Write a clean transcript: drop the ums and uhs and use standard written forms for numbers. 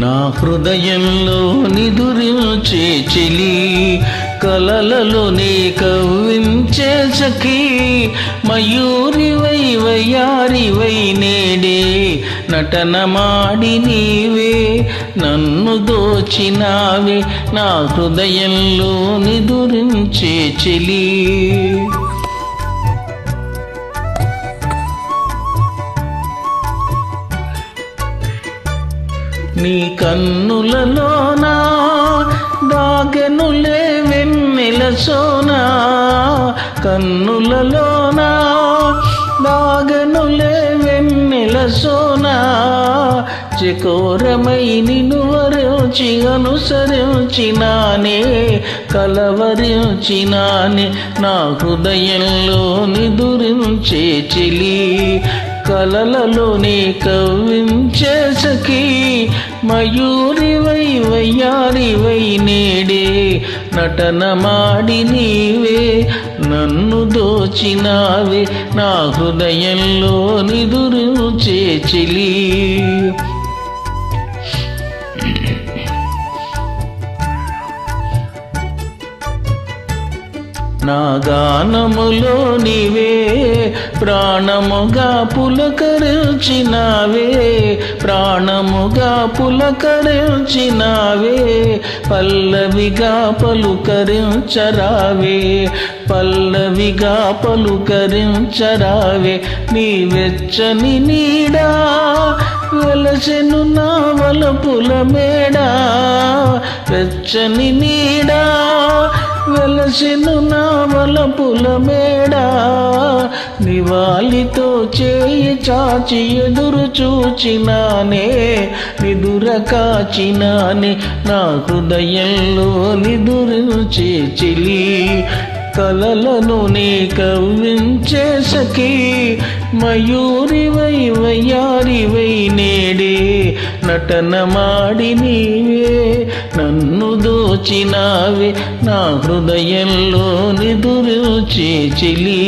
నా హృదయంలో నిదురించే చెలి, కలలలో నీ కవ్వించే సఖీ, మయూరివై వయ్యారివై నేడే నటనమాడి నీవే నన్ను దోచినావే, నా హృదయంలో నిదురించే చెలి. నీ కన్నులలోనా దాగెనులే వెన్నెల సోనా, కన్నులలోనా దాగెనులే వెన్నెల సోనా, చకోరమై నిన్ను వరించి అనుసరించినానే, కలవరించినానే నా హృదయంలో నిదురించే చెలి, కలలలో నీ కవ్వించే సఖీ, మయూరివై వయ్యారివై నేడే నటనమాడి నీవే నన్ను దోచినావే, నా హృదయంలో నిదురించే చెలి. నా గానములో నీవే ప్రాణముగా పులకరించినావే, ప్రాణముగా పులకరించినావే, పల్లవిగా పలుకరించరావే, పల్లవిగా పలుకరించరావే, నీ వెచ్చని నీడా వెలసెను నా వలపుల మేడా, వెచ్చని నీడా వెలసెను నా వలపుల మేడా, నివాళితో చేయి చాచి ఎదురు చూచినానే, నిదుర కాచినానే నా హృదయంలో నిదురించే చెలి, కలలను నీ కవ్వించే సఖీ, మయూరివై వయ్యారివై నేడే నటనమాడి నీవే నన్ను దోచినావే, నా హృదయంలో నిదురించే చెలి.